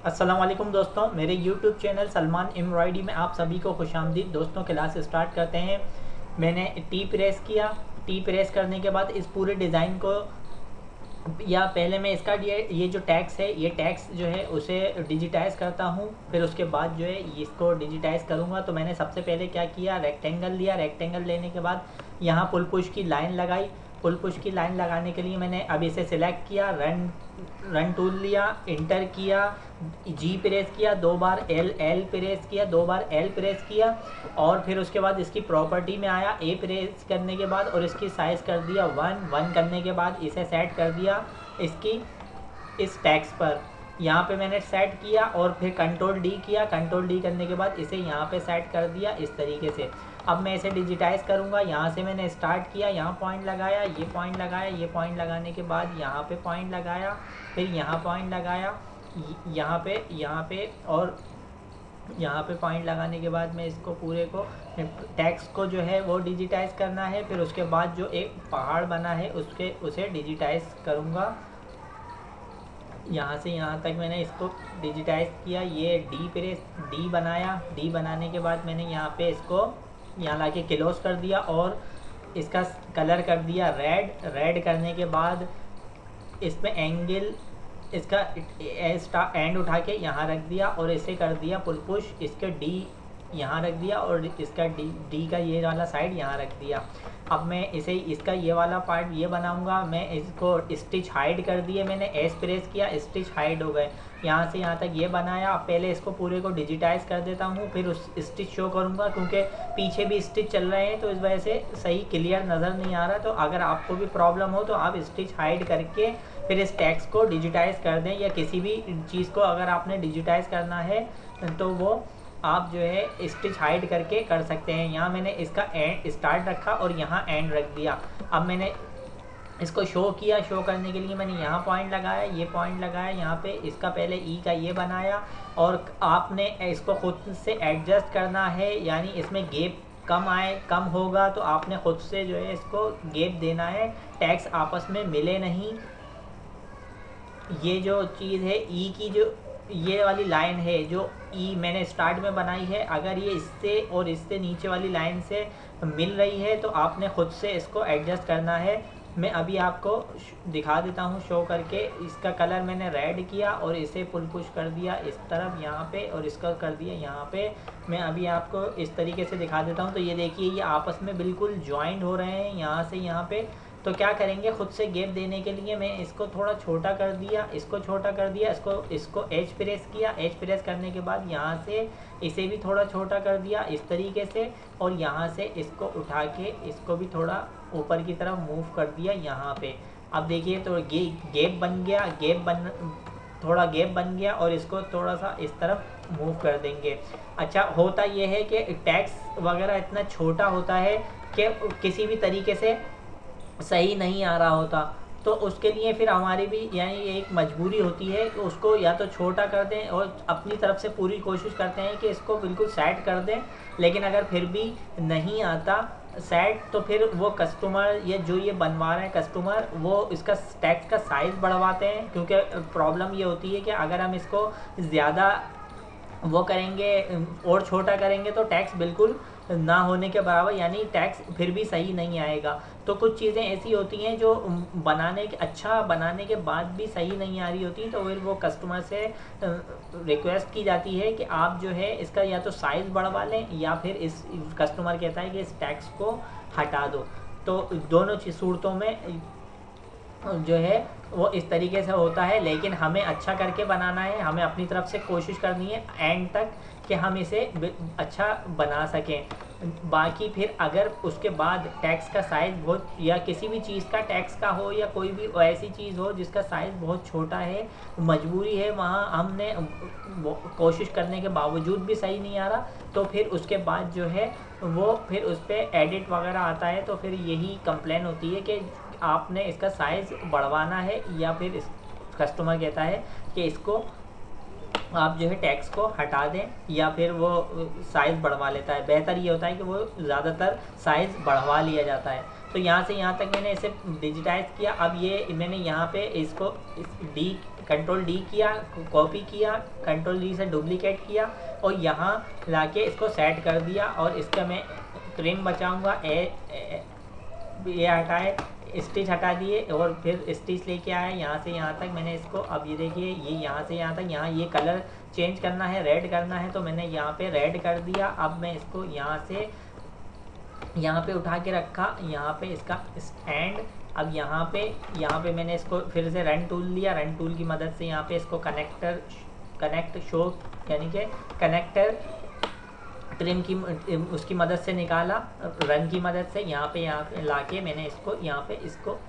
अस्सलाम वालेकुम दोस्तों, मेरे YouTube चैनल सलमान एम्ब्रॉयडरी में आप सभी को खुशामदीद। दोस्तों क्लास स्टार्ट करते हैं। मैंने टी प्रेस किया। टी प्रेस करने के बाद इस पूरे डिज़ाइन को या पहले मैं इसका ये जो टैक्स है, ये टैक्स जो है उसे डिजिटाइज़ करता हूँ। फिर उसके बाद जो है इसको डिजिटाइज़ करूँगा। तो मैंने सबसे पहले क्या किया, रेक्टेंगल लिया। रेक्टेंगल लेने के बाद यहाँ पुल पुश की लाइन लगाई। पुल पुश की लाइन लगाने के लिए मैंने अब इसे सिलेक्ट किया, रन टूल लिया, इंटर किया, जी प्रेस किया, 2 बार एल प्रेस किया, 2 बार एल प्रेस किया और फिर उसके बाद इसकी प्रॉपर्टी में आया, ए प्रेस करने के बाद और इसकी साइज़ कर दिया 1 करने के बाद इसे सेट कर दिया इसकी इस टैक्स पर। यहाँ पे मैंने सेट किया और फिर कंट्रोल डी किया। कंट्रोल डी करने के बाद इसे यहाँ पे सेट कर दिया इस तरीके से। अब मैं इसे डिजिटाइज़ करूँगा। यहाँ से मैंने स्टार्ट किया, यहाँ पॉइंट लगाया, ये पॉइंट लगाया, ये पॉइंट लगाने के बाद यहाँ पे पॉइंट लगाया, फिर यहाँ पॉइंट लगाया, यहाँ पे और यहाँ पे पॉइंट लगाने के बाद मैं इसको पूरे को टैक्स को जो है वो डिजिटाइज़ करना है। फिर उसके बाद जो एक पहाड़ बना है उसे डिजिटाइज़ करूँगा। यहाँ से यहाँ तक मैंने इसको डिजिटाइज़ किया। ये डी बनाया। डी बनाने के बाद मैंने यहाँ पे इसको यहाँ लाके क्लोज कर दिया और इसका कलर कर दिया रेड करने के बाद इसमें एंगल इसका एंड उठा के यहाँ रख दिया और इसे कर दिया पुल पुश। इसके डी यहाँ रख दिया और इसका डी का ये वाला साइड यहाँ रख दिया। अब मैं इसे इसका ये वाला पार्ट ये बनाऊंगा। मैं इसको स्टिच हाइड कर दिए, मैंने एस प्रेस किया, स्टिच हाइड हो गए। यहाँ से यहाँ तक ये बनाया। अब पहले इसको पूरे को डिजिटाइज़ कर देता हूँ, फिर उस स्टिच शो करूँगा क्योंकि पीछे भी स्टिच चल रहे हैं तो इस वजह से सही क्लियर नज़र नहीं आ रहा। तो अगर आपको भी प्रॉब्लम हो तो आप स्टिच हाइड करके फिर इस टैक्स को डिजिटाइज़ कर दें, या किसी भी चीज़ को अगर आपने डिजिटाइज़ करना है तो वो आप जो है स्टिच हाइड करके कर सकते हैं। यहाँ मैंने इसका एंड स्टार्ट रखा और यहाँ एंड रख दिया। अब मैंने इसको शो किया। शो करने के लिए मैंने यहाँ पॉइंट लगाया, ये पॉइंट लगाया, यहाँ पे इसका पहले ई का ये बनाया और आपने इसको खुद से एडजस्ट करना है, यानी इसमें गैप कम होगा तो आपने खुद से जो है इसको गैप देना है, टैक्स आपस में मिले नहीं। ये जो चीज़ है ई की, जो ये वाली लाइन है जो ई मैंने स्टार्ट में बनाई है, अगर ये इससे और इससे नीचे वाली लाइन से मिल रही है तो आपने खुद से इसको एडजस्ट करना है। मैं अभी आपको दिखा देता हूँ शो करके। इसका कलर मैंने रेड किया और इसे पुल पुश कर दिया इस तरफ यहाँ पे और इसका कर दिया यहाँ पे। मैं अभी आपको इस तरीके से दिखा देता हूँ। तो ये देखिए ये आपस में बिल्कुल ज्वाइंट हो रहे हैं यहाँ से यहाँ पे। तो क्या करेंगे, खुद से गैप देने के लिए मैं इसको थोड़ा छोटा कर दिया, इसको छोटा कर दिया, इसको एच प्रेस किया। एच प्रेस करने के बाद यहाँ से इसे भी थोड़ा छोटा कर दिया इस तरीके से और यहाँ से इसको उठा के इसको भी थोड़ा ऊपर की तरफ मूव कर दिया यहाँ पे। अब देखिए तो गैप बन गया, थोड़ा गैप बन गया और इसको थोड़ा सा इस तरफ मूव कर देंगे। अच्छा, होता ये है कि टैक्स वगैरह इतना छोटा होता है कि किसी भी तरीके से सही नहीं आ रहा होता, तो उसके लिए फिर हमारी भी यानी एक मजबूरी होती है कि उसको या तो छोटा कर दें और अपनी तरफ से पूरी कोशिश करते हैं कि इसको बिल्कुल सेट कर दें। लेकिन अगर फिर भी नहीं आता सेट तो फिर वो कस्टमर या जो ये बनवा रहे हैं कस्टमर, वो इसका टैक्स का साइज़ बढ़वाते हैं। क्योंकि प्रॉब्लम ये होती है कि अगर हम इसको ज़्यादा वो करेंगे और छोटा करेंगे तो टैक्स बिल्कुल ना होने के बराबर, यानी टैक्स फिर भी सही नहीं आएगा। तो कुछ चीज़ें ऐसी होती हैं जो बनाने के बाद भी सही नहीं आ रही होती, तो फिर वो कस्टमर से रिक्वेस्ट की जाती है कि आप जो है इसका या तो साइज़ बढ़वा लें या फिर इस कस्टमर कहता है कि इस टैक्स को हटा दो। तो दोनों सूरतों में जो है वो इस तरीके से होता है। लेकिन हमें अच्छा करके बनाना है, हमें अपनी तरफ से कोशिश करनी है एंड तक कि हम इसे अच्छा बना सकें। बाकी फिर अगर उसके बाद टैक्स का साइज़ बहुत, या किसी भी चीज़ का टैक्स का हो या कोई भी ऐसी चीज़ हो जिसका साइज़ बहुत छोटा है, मजबूरी है, वहाँ हमने कोशिश करने के बावजूद भी सही नहीं आ रहा, तो फिर उसके बाद जो है वो फिर उस पर एडिट वगैरह आता है। तो फिर यही कंप्लेन होती है कि आपने इसका साइज़ बढ़वाना है, या फिर इस कस्टमर कहता है कि इसको आप जो है टैक्स को हटा दें या फिर वो साइज़ बढ़वा लेता है। बेहतर ये होता है कि वो ज़्यादातर साइज़ बढ़वा लिया जाता है। तो यहाँ से यहाँ तक मैंने इसे डिजिटाइज़ किया। अब ये मैंने यहाँ पे इसको डी कंट्रोल डी किया, कॉपी किया, कंट्रोल डी से डुप्लीकेट किया और यहाँ लाके इसको सेट कर दिया। और इसका मैं ट्रिम बचाऊँगा, ये हटाए, स्टिच हटा दिए और फिर स्टिच लेके आया यहाँ से यहाँ तक। मैंने इसको, अब ये देखिए, ये यहाँ से यहाँ तक, यहाँ ये कलर चेंज करना है, रेड करना है, तो मैंने यहाँ पे रेड कर दिया। अब मैं इसको यहाँ से यहाँ पे उठा के रखा, यहाँ पे इसका स्टैंड। अब यहाँ पे मैंने इसको फिर से रन टूल लिया, रन टूल की मदद से यहाँ पे इसको कनेक्ट शो यानी कि कनेक्टर ट्रिम की उसकी मदद से निकाला, रन की मदद से यहाँ पे लाके मैंने इसको यहाँ पे इसको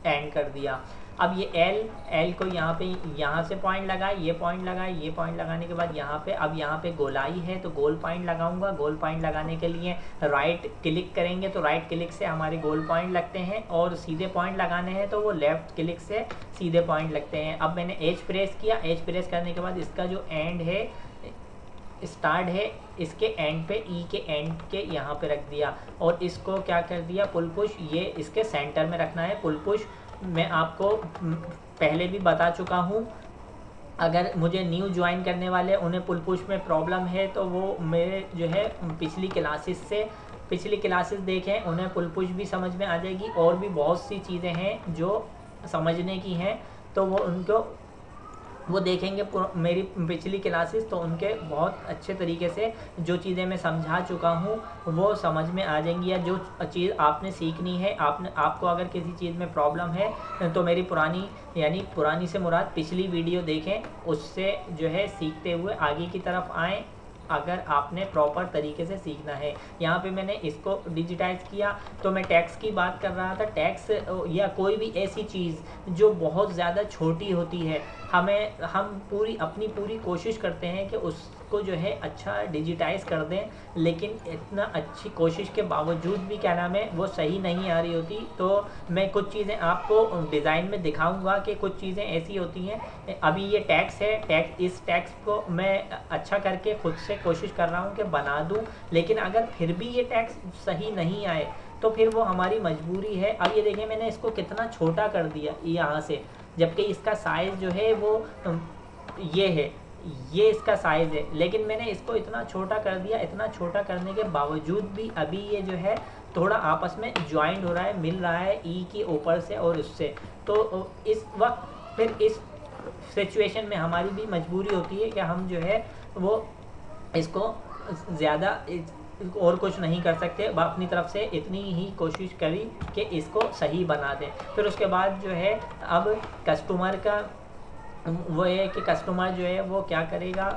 एंड कर दिया। अब ये एल को यहाँ से पॉइंट लगाए, ये पॉइंट लगाए, ये पॉइंट लगाने के बाद अब यहाँ पे गोलाई है तो गोल पॉइंट लगाऊंगा। गोल पॉइंट लगाने के लिए राइट क्लिक करेंगे तो राइट क्लिक से हमारे गोल पॉइंट लगते हैं, और सीधे पॉइंट लगाने हैं तो वो लेफ्ट क्लिक से सीधे पॉइंट लगते हैं। अब मैंने एज प्रेस किया, एज प्रेस करने के बाद इसका जो एंड है, स्टार्ट है, इसके एंड पे, ई के एंड के यहाँ पे रख दिया और इसको क्या कर दिया, पुल पुश, ये इसके सेंटर में रखना है। पुल पुश मैं आपको पहले भी बता चुका हूँ, अगर मुझे न्यू ज्वाइन करने वाले उन्हें पुल पुश में प्रॉब्लम है तो वो मेरे जो है पिछली क्लासेस देखें, उन्हें पुल पुश भी समझ में आ जाएगी। और भी बहुत सी चीज़ें हैं जो समझने की हैं तो वो देखेंगे मेरी पिछली क्लासेस, तो उनके बहुत अच्छे तरीके से जो चीज़ें मैं समझा चुका हूँ वो समझ में आ जाएंगी। या जो चीज़ आपने सीखनी है, आपको अगर किसी चीज़ में प्रॉब्लम है तो मेरी पुरानी से मुराद पिछली वीडियो देखें, उससे जो है सीखते हुए आगे की तरफ आएँ अगर आपने प्रॉपर तरीके से सीखना है। यहाँ पे मैंने इसको डिजिटाइज किया तो मैं टैक्स की बात कर रहा था। टैक्स या कोई भी ऐसी चीज़ जो बहुत ज़्यादा छोटी होती है, हम अपनी पूरी कोशिश करते हैं कि उसको जो है अच्छा डिजिटाइज कर दें, लेकिन इतना अच्छी कोशिश के बावजूद भी क्या नाम है वो सही नहीं आ रही होती। तो मैं कुछ चीज़ें आपको डिज़ाइन में दिखाऊंगा कि कुछ चीज़ें ऐसी होती हैं। अभी ये टैक्स है, इस टैक्स को मैं अच्छा करके खुद से कोशिश कर रहा हूँ कि बना दूँ, लेकिन अगर फिर भी ये टैक्स सही नहीं आए तो फिर वो हमारी मजबूरी है। अब ये देखें मैंने इसको कितना छोटा कर दिया यहाँ से, जबकि इसका साइज़ जो है वो ये है, ये इसका साइज़ है, लेकिन मैंने इसको इतना छोटा कर दिया। इतना छोटा करने के बावजूद भी अभी ये जो है थोड़ा आपस में ज्वाइंट हो रहा है, मिल रहा है ई के ऊपर से और उससे। तो इस वक्त फिर इस सिचुएशन में हमारी भी मजबूरी होती है कि हम जो है वो इसको ज़्यादा और कुछ नहीं कर सकते, अपनी तरफ से इतनी ही कोशिश करी कि इसको सही बना दें। फिर उसके बाद जो है अब कस्टमर का वो है कि कस्टमर जो है वो क्या करेगा,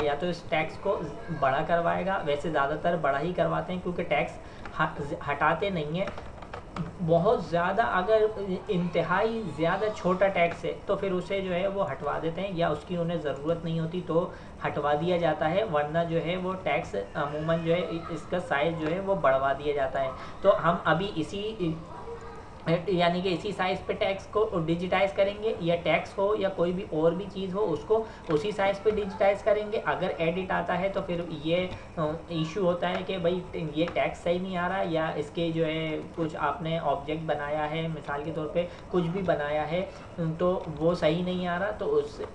या तो इस टैक्स को बड़ा करवाएगा, वैसे ज़्यादातर बड़ा ही करवाते हैं क्योंकि टैक्स हटाते नहीं हैं बहुत ज़्यादा। अगर इंतहाई ज़्यादा छोटा टैक्स है तो फिर उसे जो है वो हटवा देते हैं, या उसकी उन्हें ज़रूरत नहीं होती तो हटवा दिया जाता है, वरना जो है वो टैक्स अमूमन जो है इसका साइज़ जो है वो बढ़वा दिया जाता है। तो हम अभी इसी साइज़ पे टैक्स को डिजिटाइज करेंगे, या टैक्स हो या कोई भी और भी चीज़ हो उसको उसी साइज़ पे डिजिटाइज करेंगे। अगर एडिट आता है तो फिर ये इशू होता है कि भाई ये टैक्स सही नहीं आ रहा, या इसके जो है कुछ आपने ऑब्जेक्ट बनाया है, मिसाल के तौर पे कुछ भी बनाया है तो वो सही नहीं आ रहा, तो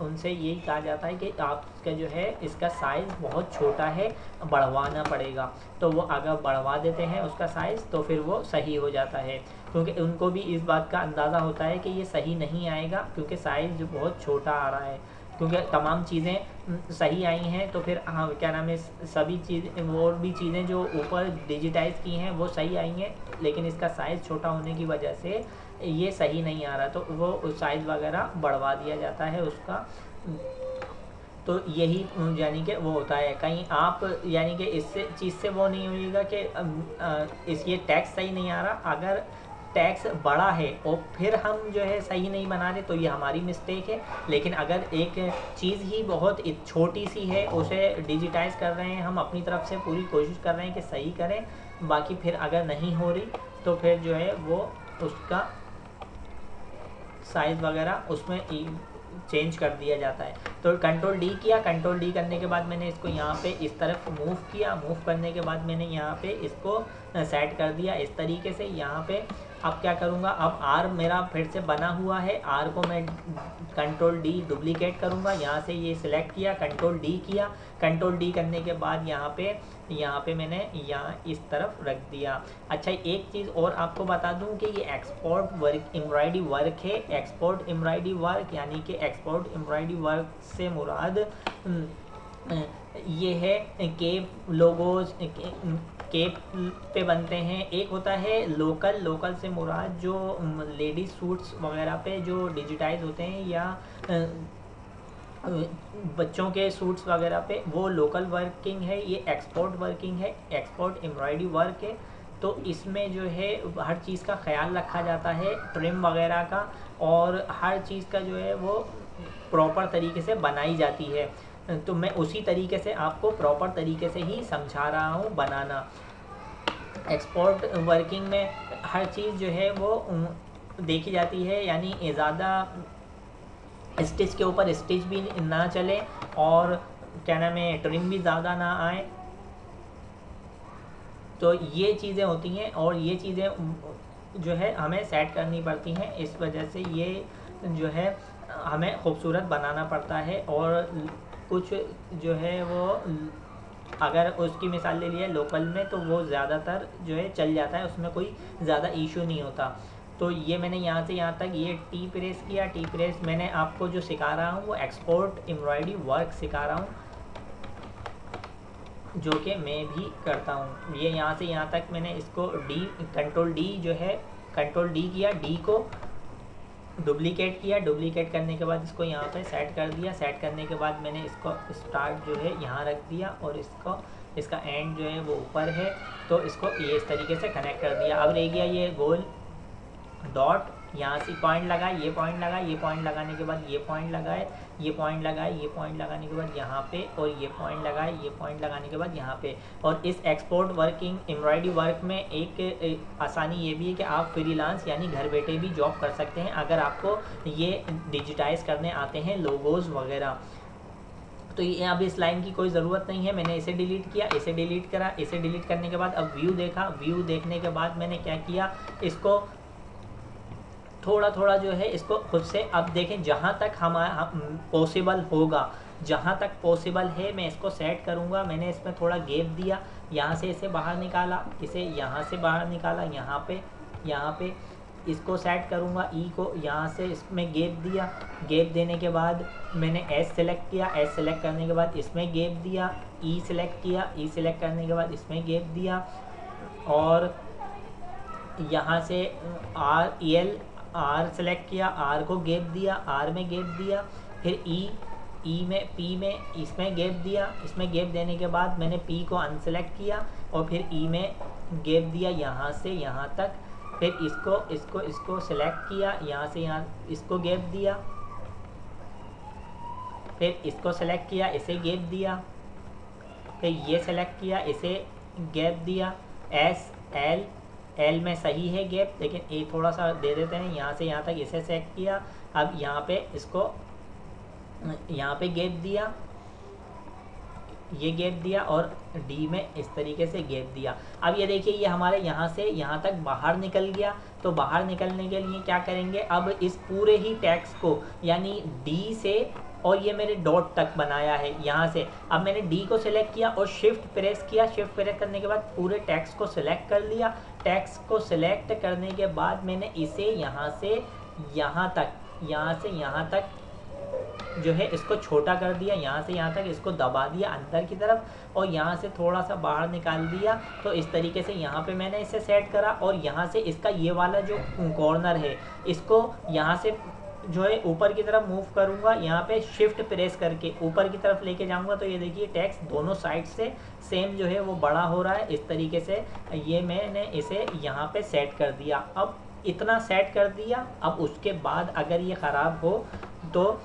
उनसे यही कहा जाता है कि आपका जो है इसका साइज़ बहुत छोटा है, बढ़वाना पड़ेगा। तो वो अगर बढ़वा देते हैं उसका साइज़ तो फिर वो सही हो जाता है, क्योंकि उनको भी इस बात का अंदाज़ा होता है कि ये सही नहीं आएगा क्योंकि साइज़ बहुत छोटा आ रहा है। क्योंकि तमाम चीज़ें सही आई हैं तो फिर हाँ क्या नाम है सभी चीज़ें और भी चीज़ें जो ऊपर डिजिटाइज़ की हैं वो सही आई हैं, लेकिन इसका साइज़ छोटा होने की वजह से ये सही नहीं आ रहा, तो वो साइज़ वगैरह बढ़वा दिया जाता है उसका। तो यही यानी कि वो होता है। कहीं आप यानी कि इससे चीज़ से वो नहीं होगा कि ये टैक्स सही नहीं आ रहा, अगर टैक्स बड़ा है और फिर हम जो है सही नहीं बना रहे तो ये हमारी मिस्टेक है। लेकिन अगर एक चीज़ ही बहुत छोटी सी है उसे डिजिटाइज कर रहे हैं, हम अपनी तरफ से पूरी कोशिश कर रहे हैं कि सही करें, बाकी फिर अगर नहीं हो रही तो फिर जो है वो उसका साइज़ वगैरह उसमें चेंज कर दिया जाता है। तो कंट्रोल डी किया, कंट्रोल डी करने के बाद मैंने इसको यहाँ पे इस तरफ मूव किया, मूव करने के बाद मैंने यहाँ पे इसको सेट कर दिया इस तरीके से। यहाँ पे अब क्या करूँगा, अब आर मेरा फिर से बना हुआ है, आर को मैं कंट्रोल डी डुप्लीकेट करूँगा, यहाँ से ये सिलेक्ट किया, कंट्रोल डी किया, कंट्रोल डी करने के बाद यहाँ पे मैंने यहाँ इस तरफ रख दिया। अच्छा, एक चीज़ और आपको बता दूं कि ये एक्सपोर्ट वर्क एम्ब्रॉयडरी वर्क है। एक्सपोर्ट एम्ब्रॉयडरी वर्क यानी कि एक्सपोर्ट एम्ब्रॉयडरी वर्क से मुराद ये है केप लोगोज केप पे बनते हैं। एक होता है लोकल से मुराद जो लेडीज सूट्स वगैरह पे जो डिजिटाइज होते हैं या बच्चों के सूट्स वगैरह पे, वो लोकल वर्किंग है। ये एक्सपोर्ट वर्किंग है, एक्सपोर्ट एम्ब्रॉयडरी वर्क है। तो इसमें जो है हर चीज़ का ख्याल रखा जाता है, ट्रिम वगैरह का, और हर चीज़ का जो है वो प्रॉपर तरीके से बनाई जाती है। तो मैं उसी तरीके से आपको प्रॉपर तरीके से ही समझा रहा हूँ बनाना। एक्सपोर्ट वर्किंग में हर चीज़ जो है वो देखी जाती है, यानी ज़्यादा स्टिच के ऊपर स्टिच भी ना चले और क्या नाम है ट्रिम भी ज़्यादा ना आए। तो ये चीज़ें होती हैं और ये चीज़ें जो है हमें सेट करनी पड़ती हैं। इस वजह से ये जो है हमें खूबसूरत बनाना पड़ता है। और कुछ जो है वो अगर उसकी मिसाल ले लिया लोकल में, तो वो ज़्यादातर जो है चल जाता है, उसमें कोई ज़्यादा इशू नहीं होता। तो ये मैंने यहाँ से यहाँ तक ये टी प्रेस किया। टी प्रेस मैंने आपको जो सिखा रहा हूँ वो एक्सपोर्ट एम्ब्रॉयडरी वर्क सिखा रहा हूँ, जो कि मैं भी करता हूँ। ये यहाँ से यहाँ तक मैंने इसको कंट्रोल डी जो है कंट्रोल डी किया, डी को डुप्लीकेट किया, डुप्लीकेट करने के बाद इसको यहाँ पे सेट कर दिया। सेट करने के बाद मैंने इसको स्टार्ट जो है यहाँ रख दिया और इसका एंड जो है वो ऊपर है, तो इसको ये इस तरीके से कनेक्ट कर दिया। अब रह गया ये गोल डॉट, यहाँ से पॉइंट लगाए, ये पॉइंट लगाए, ये पॉइंट लगाने के बाद ये पॉइंट लगाए, ये पॉइंट लगाए, ये पॉइंट लगाने के बाद यहाँ पे, और ये पॉइंट लगाए, ये पॉइंट लगाने के बाद यहाँ पे। और इस एक्सपोर्ट वर्किंग एम्ब्रॉयडरी वर्क में एक आसानी ये भी है कि आप फ्रीलांस यानी घर बैठे भी जॉब कर सकते हैं अगर आपको ये डिजिटाइज करने आते हैं लोगोज वगैरह। तो ये अब इस लाइन की कोई ज़रूरत नहीं है, मैंने इसे डिलीट किया, इसे डिलीट करा। इसे डिलीट करने के बाद अब व्यू देखा, व्यू देखने के बाद मैंने क्या किया, इसको थोड़ा थोड़ा जो है इसको खुद से अब देखें जहाँ तक हमारा पॉसिबल होगा, जहाँ तक पॉसिबल है मैं इसको सेट करूँगा। मैंने इसमें थोड़ा गैप दिया, यहाँ से इसे बाहर निकाला, इसे यहाँ से बाहर निकाला, यहाँ पे इसको सेट करूँगा। ई को यहाँ से इसमें गैप दिया, गैप देने के बाद मैंने एस सेलेक्ट किया, एस सेलेक्ट करने के बाद इसमें गैप दिया, ई सेलेक्ट किया, ई सेलेक्ट करने के बाद इसमें गैप दिया, और यहाँ से आर सेलेक्ट किया, आर को गैप दिया, आर में गैप दिया, फिर ई में पी में इसमें गैप दिया। इसमें गैप देने के बाद मैंने पी को अनसेलेक्ट किया और फिर ई में गैप दिया यहाँ से यहाँ तक, फिर इसको सेलेक्ट किया, यहाँ से यहाँ इसको गैप दिया, फिर इसको सेलेक्ट किया, इसे गैप दिया, फिर ये सेलेक्ट किया, इसे गैप दिया। एल में सही है गैप, लेकिन ए थोड़ा सा दे देते हैं, यहाँ से यहाँ तक इसे सेलेक्ट किया। अब यहाँ पे इसको यहाँ पे गैप दिया, ये गैप दिया, और डी में इस तरीके से गैप दिया। अब ये देखिए ये हमारे यहाँ से यहाँ तक बाहर निकल गया। तो बाहर निकलने के लिए क्या करेंगे, अब इस पूरे ही टेक्स्ट को यानी डी से, और ये मेरे डॉट तक बनाया है यहाँ से, अब मैंने डी को सिलेक्ट किया और शिफ्ट प्रेस किया। शिफ्ट प्रेस करने के बाद पूरे टेक्स्ट को सिलेक्ट कर लिया। टेक्स्ट को सिलेक्ट करने के बाद मैंने इसे यहाँ से यहाँ तक जो है इसको छोटा कर दिया, यहाँ से यहाँ तक इसको दबा दिया अंदर की तरफ, और यहाँ से थोड़ा सा बाहर निकाल दिया। तो इस तरीके से यहाँ पे मैंने इसे सेट करा, और यहाँ से इसका ये वाला जो कॉर्नर है इसको यहाँ से जो है ऊपर की तरफ मूव करूँगा, यहाँ पे शिफ्ट प्रेस करके ऊपर की तरफ लेके जाऊँगा। तो ये देखिए टेक्स्ट दोनों साइड से सेम जो है वो बड़ा हो रहा है। इस तरीके से ये मैंने इसे यहाँ पे सेट कर दिया। अब इतना सेट कर दिया, अब उसके बाद अगर ये ख़राब हो तो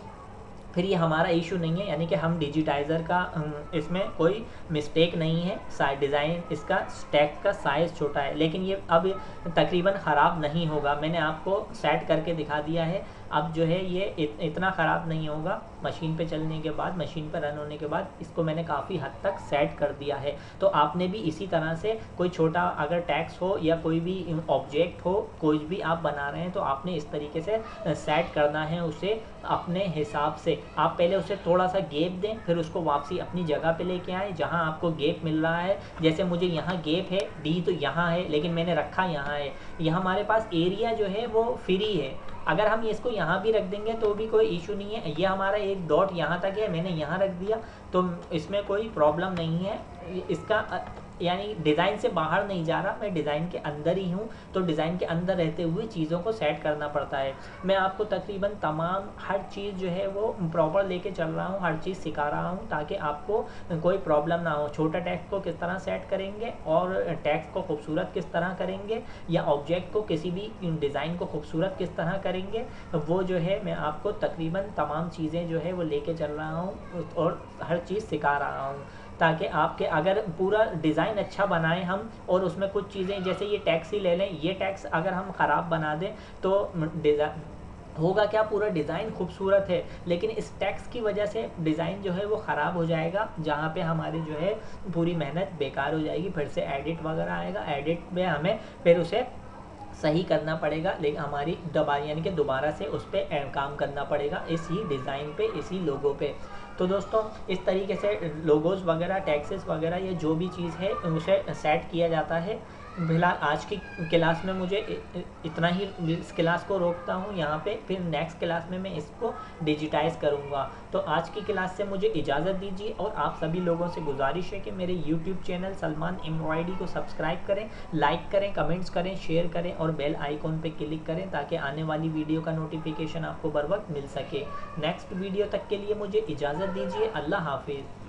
फिर ये हमारा इशू नहीं है, यानी कि हम डिजिटाइज़र का इसमें कोई मिस्टेक नहीं है। डिज़ाइन इसका स्टैक का साइज़ छोटा है, लेकिन ये अब तकरीबन ख़राब नहीं होगा। मैंने आपको सेट करके दिखा दिया है। अब जो है ये इतना ख़राब नहीं होगा। मशीन पे चलने के बाद, मशीन पर रन होने के बाद इसको मैंने काफ़ी हद तक सेट कर दिया है। तो आपने भी इसी तरह से कोई छोटा अगर टैक्स हो या कोई भी ऑब्जेक्ट हो, कुछ भी आप बना रहे हैं, तो आपने इस तरीके से सेट करना है उसे अपने हिसाब से। आप पहले उसे थोड़ा सा गैप दें, फिर उसको वापसी अपनी जगह पे लेके आए जहां आपको गैप मिल रहा है। जैसे मुझे यहाँ गैप है, डी तो यहाँ है, लेकिन मैंने रखा यहाँ है। यहाँ हमारे पास एरिया जो है वो फ्री है। अगर हम इसको यहाँ भी रख देंगे तो भी कोई इशू नहीं है। ये हमारा एक डॉट यहाँ तक है, मैंने यहाँ रख दिया तो इसमें कोई प्रॉब्लम नहीं है। इसका यानी डिज़ाइन से बाहर नहीं जा रहा, मैं डिज़ाइन के अंदर ही हूँ। तो डिज़ाइन के अंदर रहते हुए चीज़ों को सेट करना पड़ता है। मैं आपको तकरीबन तमाम हर चीज़ जो है वो प्रॉपर लेके चल रहा हूँ, हर चीज़ सिखा रहा हूँ ताकि आपको कोई प्रॉब्लम ना हो। छोटा टैक्स को किस तरह सेट करेंगे और टैक्स को खूबसूरत किस तरह करेंगे, या ऑब्जेक्ट को किसी भी डिज़ाइन को खूबसूरत किस तरह करेंगे, वो जो है मैं आपको तकरीबन तमाम चीज़ें जो है वो लेके चल रहा हूँ और हर चीज़ सिखा रहा हूँ, ताकि आपके अगर पूरा डिज़ाइन अच्छा बनाएं हम और उसमें कुछ चीज़ें, जैसे ये टैक्स ही ले लें, ये टैक्स अगर हम ख़राब बना दें तो डिज़ाइन होगा क्या, पूरा डिज़ाइन खूबसूरत है लेकिन इस टैक्स की वजह से डिज़ाइन जो है वो ख़राब हो जाएगा, जहाँ पे हमारी जो है पूरी मेहनत बेकार हो जाएगी। फिर से एडिट वगैरह आएगा, एडिट में हमें फिर उसे सही करना पड़ेगा, लेकिन हमारी यानी कि दोबारा से उस पर काम करना पड़ेगा इसी डिज़ाइन पे, इसी लोगो पे। तो दोस्तों इस तरीके से लोगोज़ वगैरह, टैक्सेस वगैरह, ये जो भी चीज़ है उसे सेट किया जाता है। फिलहाल आज की क्लास में मुझे इतना ही, इस क्लास को रोकता हूँ यहाँ पे, फिर नेक्स्ट क्लास में मैं इसको डिजिटाइज़ करूँगा। तो आज की क्लास से मुझे इजाज़त दीजिए और आप सभी लोगों से गुजारिश है कि मेरे यूट्यूब चैनल सलमान एम्ब्रॉयडरी को सब्सक्राइब करें, लाइक करें, कमेंट्स करें, शेयर करें और बेल आइकॉन पे क्लिक करें ताकि आने वाली वीडियो का नोटिफिकेशन आपको बर वक्त मिल सके। नेक्स्ट वीडियो तक के लिए मुझे इजाज़त दीजिए। अल्लाह हाफिज़।